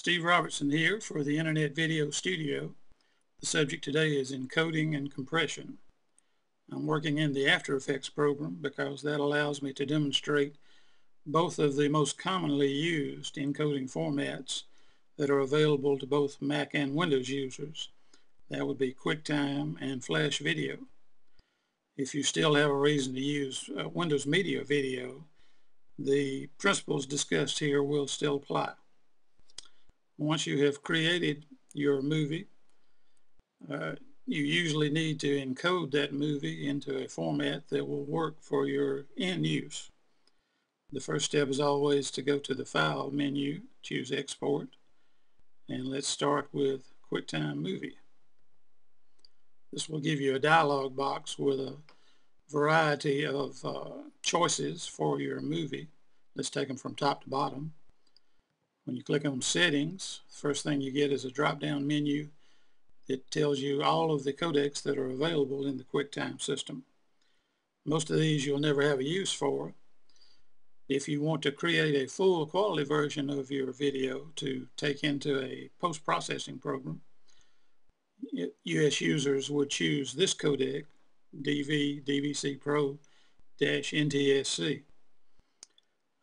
Steve Robertson here for the Internet Video Studio. The subject today is encoding and compression. I'm working in the After Effects program because that allows me to demonstrate both of the most commonly used encoding formats that are available to both Mac and Windows users. That would be QuickTime and Flash Video. If you still have a reason to use Windows Media Video, the principles discussed here will still apply. Once you have created your movie, you usually need to encode that movie into a format that will work for your end use. The first step is always to go to the File menu, choose Export, and let's start with QuickTime Movie. This will give you a dialog box with a variety of choices for your movie. Let's take them from top to bottom. When you click on Settings, the first thing you get is a drop-down menu that tells you all of the codecs that are available in the QuickTime system. Most of these you'll never have a use for. If you want to create a full quality version of your video to take into a post-processing program, US users would choose this codec, DV/DVC Pro-NTSC.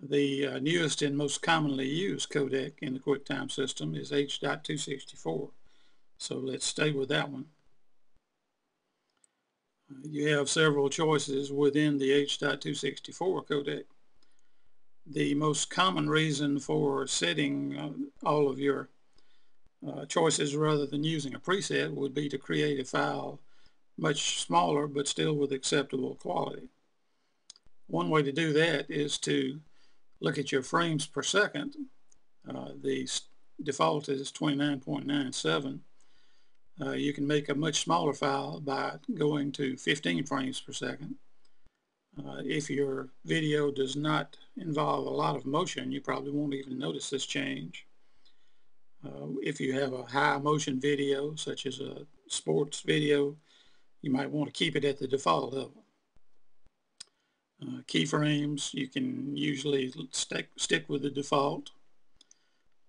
The newest and most commonly used codec in the QuickTime system is H.264. So let's stay with that one. You have several choices within the H.264 codec. The most common reason for setting all of your choices rather than using a preset would be to create a file much smaller but still with acceptable quality. One way to do that is to look at your frames per second. The default is 29.97. You can make a much smaller file by going to 15 frames per second. If your video does not involve a lot of motion, you probably won't even notice this change. If you have a high motion video, such as a sports video, you might want to keep it at the default level. Keyframes, you can usually stick with the default.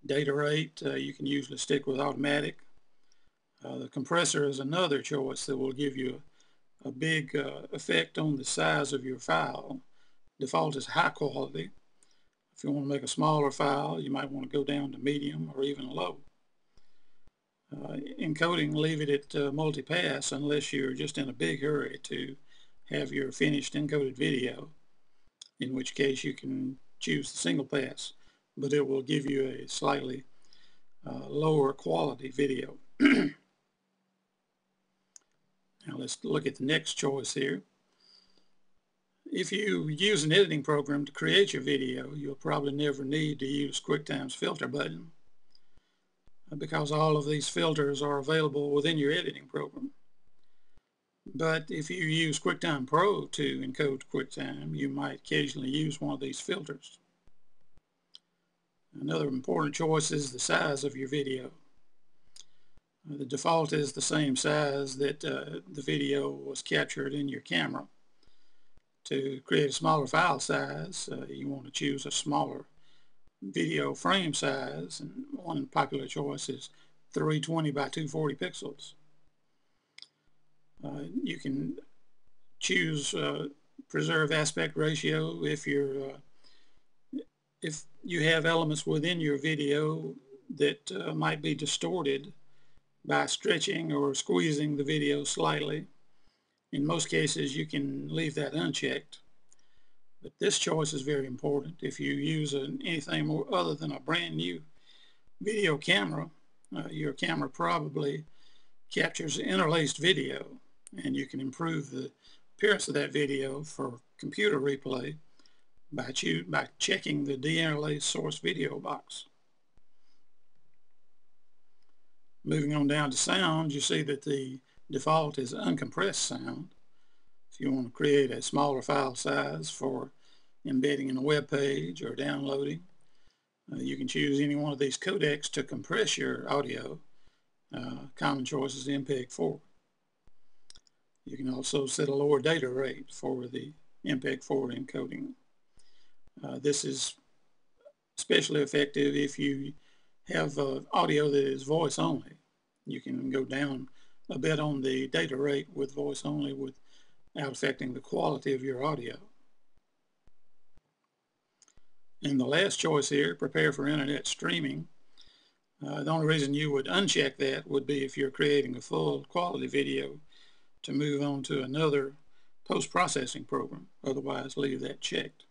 Data rate, you can usually stick with automatic. The compressor is another choice that will give you a big effect on the size of your file. Default is high quality. If you want to make a smaller file, you might want to go down to medium or even low. Encoding, leave it at multipass unless you're just in a big hurry to have your finished encoded video, in which case you can choose the single pass, but it will give you a slightly lower quality video. Now let's look at the next choice here. If you use an editing program to create your video, you'll probably never need to use QuickTime's filter button because all of these filters are available within your editing program. But if you use QuickTime Pro to encode QuickTime, you might occasionally use one of these filters. Another important choice is the size of your video. The default is the same size that the video was captured in your camera. To create a smaller file size, you want to choose a smaller video frame size, and one popular choice is 320 by 240 pixels. You can choose preserve aspect ratio if you have elements within your video that might be distorted by stretching or squeezing the video slightly. In most cases you can leave that unchecked, but this choice is very important. If you use anything more other than a brand new video camera, your camera probably captures interlaced video, and you can improve the appearance of that video for computer replay by checking the deinterlaced source video box. Moving on down to sound, you see that the default is uncompressed sound. If you want to create a smaller file size for embedding in a web page or downloading, you can choose any one of these codecs to compress your audio. Common choice is MPEG-4. You can also set a lower data rate for the MPEG-4 encoding. This is especially effective if you have audio that is voice only. You can go down a bit on the data rate with voice only without affecting the quality of your audio. And the last choice here, prepare for internet streaming. The only reason you would uncheck that would be if you're creating a full quality video to move on to another post-processing program. Otherwise, leave that checked.